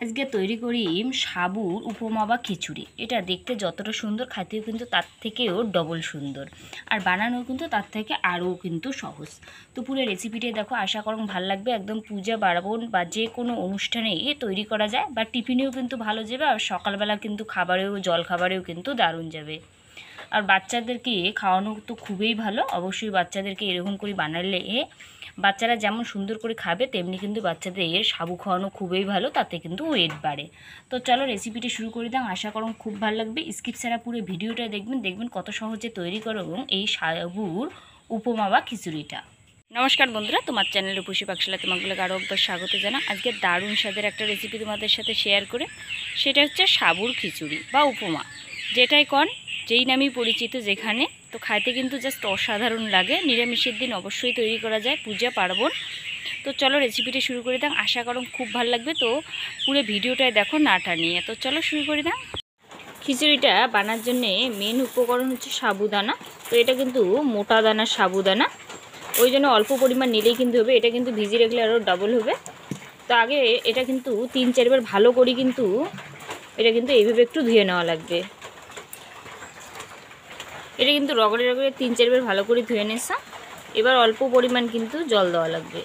আজকে তৈরি করি সাবুর উপমা বা খিচুড়ি। এটা দেখতে যতটা সুন্দর, খেতেও কিন্তু তার থেকেও ডবল সুন্দর, আর বানানো কিন্তু তার থেকে আরও কিন্তু সহজ। তো পুরো রেসিপিটাই দেখো, আশা করুন ভালো লাগবে। একদম পূজা পার্বণ বা যে কোনো অনুষ্ঠানে তৈরি করা যায়, বা টিফিনেও কিন্তু ভালো যাবে, আর সকালবেলা কিন্তু খাবারেও, জল খাবারেও কিন্তু দারুণ যাবে। আর বাচ্চাদেরকে খাওয়ানো তো খুবই ভালো। অবশ্যই বাচ্চাদেরকে এরকম করে বানালে বাচ্চারা যেমন সুন্দর করে খাবে, তেমনি কিন্তু বাচ্চাদের সাবু খাওয়ানো খুবই ভালো, তাতে কিন্তু ওয়েট বাড়ে। তো চলো রেসিপিটি শুরু করে দাও। আশা করুন খুব ভালো লাগবে। স্কিপ ছাড়া পুরো ভিডিওটা দেখবেন কত সহজে তৈরি করো এই সাবুর উপমা বা খিচুড়িটা। নমস্কার বন্ধুরা, তোমার চ্যানেল রূপসী পাকশালা তোমাগুলোকে আরও একবার স্বাগত জানা। আজকে দারুণ স্বাদের একটা রেসিপি তোমাদের সাথে শেয়ার করে, সেটা হচ্ছে সাবুর খিচুড়ি বা উপমা, যেটাই যেই নামেই পরিচিত যেখানে। তো খাইতে কিন্তু জাস্ট অসাধারণ লাগে। নিরামিষের দিন অবশ্যই তৈরি করা যায়, পূজা পার্বণ। তো চলো রেসিপিটা শুরু করে দাও। আশা করুন খুব ভালো লাগবে। তো পুরো ভিডিওটাই দেখো না টানিয়ে। তো চলো শুরু করে দাও। খিচুড়িটা বানার জন্যে মেন উপকরণ হচ্ছে সাবুদানা। তো এটা কিন্তু মোটা দানার সাবুদানা, ওই জন্য অল্প পরিমাণ নিলেই কিন্তু হবে। এটা কিন্তু ভিজিয়ে রাখলে আরও ডাবল হবে। তো আগে এটা কিন্তু 3-4 বার ভালো করে কিন্তু এটা কিন্তু এইভাবে একটু ধুয়ে নেওয়া লাগবে। এটা কিন্তু রগড়ে 3-4 বার ভালো করে ধুয়ে নেসা। এবার অল্প পরিমাণ কিন্তু জল দেওয়া লাগবে,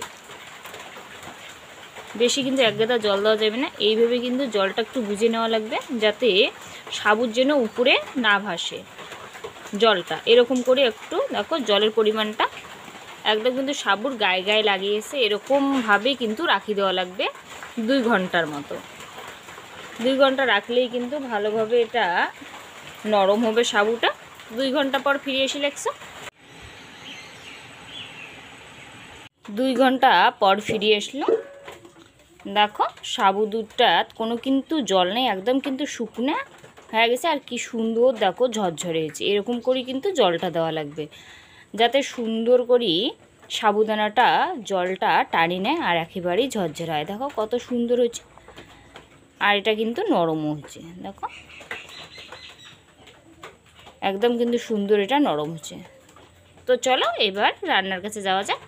বেশি কিন্তু এক গাদা জল দেওয়া যাবে না। এইভাবে কিন্তু জলটা একটু বুঝে নেওয়া লাগবে, যাতে সাবুর যেন উপরে না ভাসে জলটা। এরকম করে একটু দেখো জলের পরিমাণটা একদম কিন্তু সাবুর গায়ে গায়ে লাগিয়েছে, এরকমভাবে কিন্তু রাখি দেওয়া লাগবে 2 ঘন্টার মতো। 2 ঘন্টা রাখলেই কিন্তু ভালোভাবে এটা নরম হবে সাবুটা। 2 ঘন্টা পর ফিরে এসে লাগছে। 2 ঘন্টা পর ফিরে আসলো। দেখো সাবু দুধটা কোনো কিন্তু জল নেই, একদম কিন্তু শুকনো হয়ে গেছে। আর কি সুন্দর দেখো ঝরঝরে হয়েছে। এরকম করে কিন্তু জলটা দেওয়া লাগবে, যাতে সুন্দর করে সাবুদানাটা জলটা টানি নেয় আর একেবারেই ঝরঝরে হয়। দেখো কত সুন্দর হচ্ছে, আর এটা কিন্তু নরমও হচ্ছে। দেখো একদম কিন্তু সুন্দর, এটা নরম হচ্ছে। তো চলো এবার রান্নার কাছে যাওয়া যাক।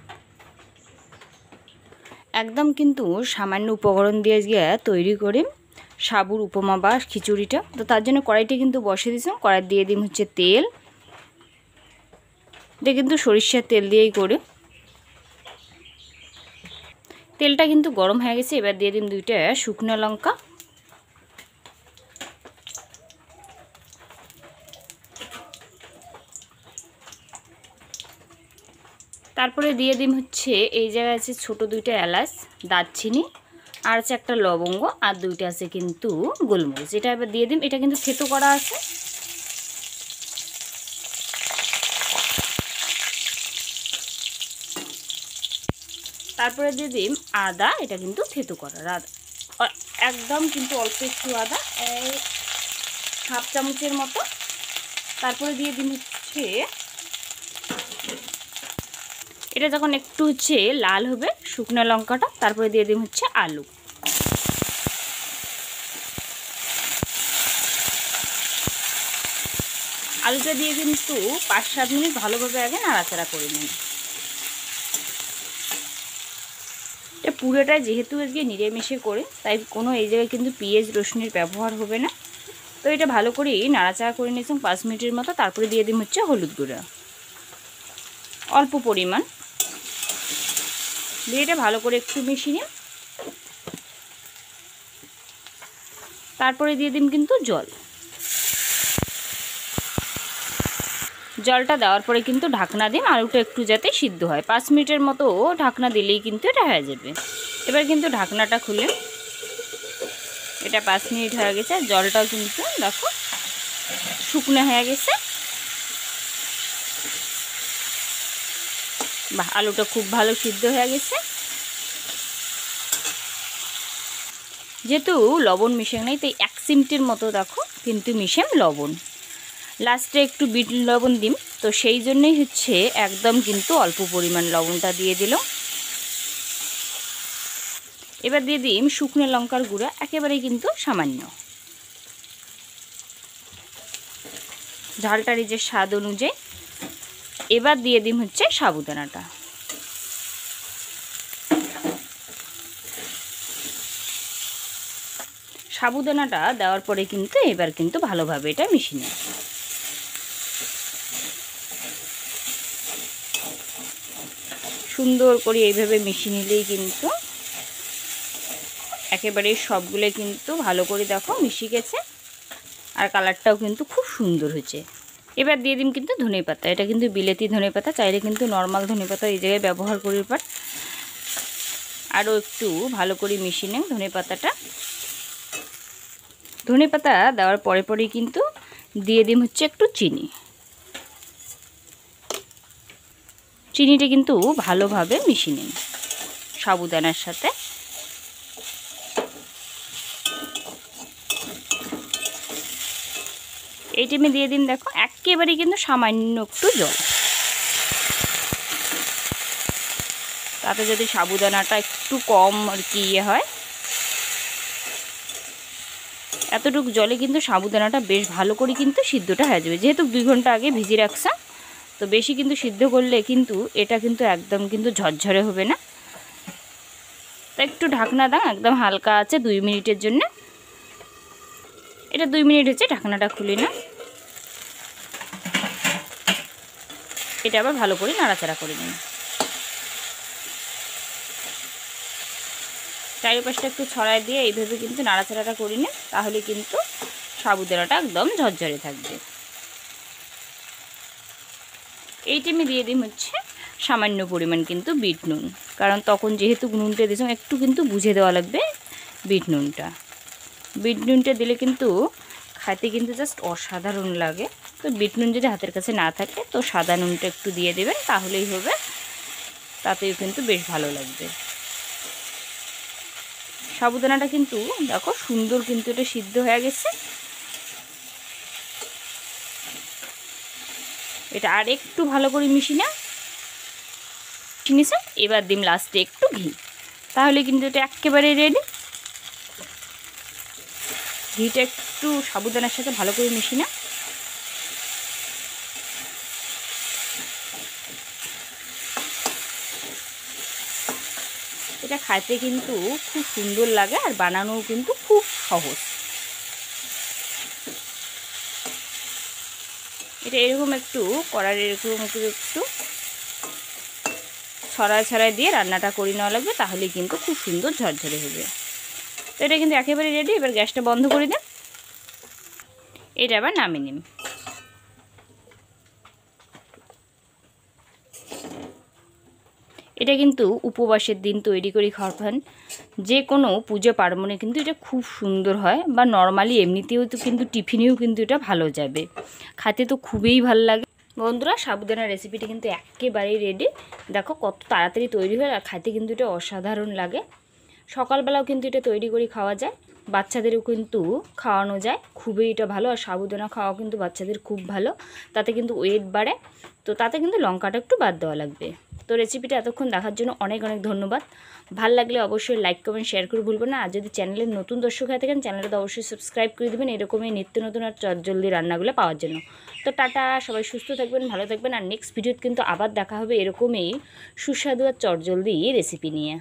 একদম কিন্তু সামান্য উপকরণ দিয়ে গিয়ে তৈরি করে সাবুর উপমা বা খিচুড়িটা। তো তার জন্য কড়াইটা কিন্তু বসিয়ে দিয়েছিলাম। কড়াই দিয়ে দিম হচ্ছে তেল। এটা কিন্তু সরিষার তেল দিয়েই করে। তেলটা কিন্তু গরম হয়ে গেছে। এবার দিয়ে দিন 2টা শুকনো লঙ্কা। তারপরে দিয়ে দিন হচ্ছে এই জায়গায় আছে ছোটো 2টা এলাচ, দারচিনি, আর আছে একটা লবঙ্গ, আর 2টা আছে কিন্তু গোলমরিচ। এটা এবার দিয়ে দিন। এটা কিন্তু থেতো করা আছে। তারপরে দিয়ে দিন আদা। এটা কিন্তু থেতো করা আদা, একদম কিন্তু অল্প একটু আদা, 1/2 চামচের মতো। তারপরে দিয়ে দিন হচ্ছে, এটা যখন একটু হচ্ছে লাল হবে শুকনো লঙ্কাটা, তারপরে দিয়ে দিন হচ্ছে আলু। আলুটা দিয়ে কিন্তু 5-7 মিনিট ভালোভাবে আগে নাড়াচাড়া করে নিন। এটা পুরোটাই যেহেতু আজকে নিরামিষে করে, তাই কোনো এই জায়গায় কিন্তু পেঁয়াজ রসুনের ব্যবহার হবে না। তো এটা ভালো করে নাড়াচাড়া করে নিয়েছিলাম 5 মিনিটের মতো। তারপরে দিয়ে দিন হচ্ছে হলুদ গুঁড়ো অল্প পরিমাণ দিয়ে এটা ভালো করে একটু মিশিয়ে নিন। তারপরে দিয়ে দিন কিন্তু জলটা দেওয়ার পরে কিন্তু ঢাকনা দিন, আলুটা একটু যাতে সিদ্ধ হয়। 5 মিনিটের মতো ঢাকনা দিলেই কিন্তু এটা হয়ে যাবে। এবার কিন্তু ঢাকনাটা খুলে, এটা 5 মিনিট হয়ে গেছে। আর জলটাও কিন্তু দেখো শুকনো হয়ে গেছে। বাহ, আলুটা খুব ভালো সিদ্ধ হয়ে গেছে। যেহেতু লবণ মিশে নেই, তাই 1 চিমটির মতো দেখো কিন্তু মিশাম লবণ। লাস্টে একটু বিট লবণ দিন, তো সেই জন্যই হচ্ছে একদম কিন্তু অল্প পরিমাণ লবণটা দিয়ে দিল। এবার দিয়ে দিন শুকনো লঙ্কার গুঁড়া, একেবারেই কিন্তু সামান্য। ঝালটার যে স্বাদ অনুযায়ী। এবার দিয়ে দিন হচ্ছে সাবুদানাটা। সাবুদানাটা দেওয়ার পরে কিন্তু এবার কিন্তু ভালোভাবে এটা মিশিয়ে নেব। সুন্দর করে এইভাবে মিশিয়ে নিলেই কিন্তু একেবারে সবগুলো কিন্তু ভালো করে দেখো মিশিয়ে গেছে, আর কালারটাও কিন্তু খুব সুন্দর হয়েছে। এবার দিয়ে দিন কিন্তু ধনেপাতা। এটা কিন্তু বিলেতি ধনেপাতা, চাইলে কিন্তু নর্মাল ধনেপাতা এই জায়গায় ব্যবহার করি। পার আরও একটু ভালো করে মিশিয়ে নেন ধনেপাতাটা। ধনেপাতা দেওয়ার পরে পরেই কিন্তু দিয়ে দিন হচ্ছে একটু চিনি। চিনিটা কিন্তু ভালোভাবে মিশিয়ে নিন সাবুদানার সাথে। এই টাইমে দিয়ে দিন দেখো একেবারে কিন্তু সামান্য একটু জল, তাতে যদি সাবুদানাটা একটু কম আর কি হয়, এতটুকু জলে কিন্তু সাবুদানাটা বেশ ভালো করে কিন্তু সিদ্ধটা হয়ে যাবে। যেহেতু 2 ঘন্টা আগে ভিজিয়ে রাখছে, তো বেশি কিন্তু সিদ্ধ করলে কিন্তু এটা কিন্তু একদম কিন্তু ঝরঝরে হবে না। তো একটু ঢাকনা দাও, একদম হালকা আছে 2 মিনিটের জন্য। এটা 2 মিনিট হচ্ছে, ঢাকনাটা খুলি না। এটা আবার ভালো করে নাড়াচাড়া করে নিন। চারিপাশটা একটু ছড়ায় দিয়ে এইভাবে কিন্তু নাড়াচাড়াটা করে নিন, তাহলে কিন্তু সাবুদানাটা একদম ঝরঝরে থাকবে। এই টাইমে দিয়ে দিন হচ্ছে সামান্য পরিমাণ কিন্তু বিট নুন, কারণ তখন যেহেতু নুনটা দিয়েছিলাম একটু কিন্তু বুঝে দেওয়া লাগবে বিট নুনটা। বিট নুনটা দিলে কিন্তু খাইতে কিন্তু জাস্ট অসাধারণ লাগে। তো বিট নুন যদি হাতের কাছে না থাকে তো সাদা নুনটা একটু দিয়ে দেবেন, তাহলেই হবে, তাতেও কিন্তু বেশ ভালো লাগবে। সাবুদানাটা কিন্তু দেখো সুন্দর কিন্তু এটা সিদ্ধ হয়ে গেছে। এটা আর একটু ভালো করে মিশিয়ে নিয়েছেন। এবার দিন লাস্টে একটু ঘি, তাহলে কিন্তু এটা একেবারে রেডি। ঘিটা একটু সাবুদানার সাথে ভালো করে মিশিয়ে না, এটা খাইতে কিন্তু খুব সুন্দর লাগে, আর বানানোও কিন্তু খুব সহজ। এটা এরকম একটু কড়ার এরকম একটু ছড়ায় দিয়ে রান্নাটা করে নেওয়া লাগবে, তাহলে কিন্তু খুব সুন্দর ঝরঝরে হবে। তো এটা কিন্তু একেবারে রেডি। এবার গ্যাসটা বন্ধ করে দেন, এটা আবার নামিয়ে নিন। এটা কিন্তু উপবাসের দিন তৈরি করে খাওয়ান, যে কোনো পুজো পার্বণে কিন্তু এটা খুব সুন্দর হয়, বা নর্মালি এমনিতেও তো কিন্তু টিফিনেও কিন্তু এটা ভালো যাবে, খেতে তো খুবই ভালো লাগে। বন্ধুরা, সাবুদানার রেসিপিটা কিন্তু একেবারেই রেডি। দেখো কত তাড়াতাড়ি তৈরি হয়, আর খাইতে কিন্তু এটা অসাধারণ লাগে। সকালবেলাও কিন্তু এটা তৈরি করে খাওয়া যায়, বাচ্চাদেরও কিন্তু খাওয়ানো যায়, খুবই এটা ভালো। আর সাবুদানা খাওয়া কিন্তু বাচ্চাদের খুব ভালো, তাতে কিন্তু ওয়েট বাড়ে। তো তাতে কিন্তু লঙ্কাটা একটু বাদ দেওয়া লাগবে। তো রেসিপিটা এতক্ষণ দেখার জন্য অনেক অনেক ধন্যবাদ। ভাল লাগলে অবশ্যই লাইক কমেন্ট শেয়ার করে ভুলবেন না। আর যদি চ্যানেলের নতুন দর্শক হয়ে থাকেন, চ্যানেলটা অবশ্যই সাবস্ক্রাইব করে দেবেন এরকমই নিত্য নতুন আর জলদি রান্নাগুলো পাওয়ার জন্য। তো টাটা, সবাই সুস্থ থাকবেন, ভালো থাকবেন। আর নেক্সট ভিডিওতে কিন্তু আবার দেখা হবে এরকমই সুস্বাদু আর চটজলদি রেসিপি নিয়ে।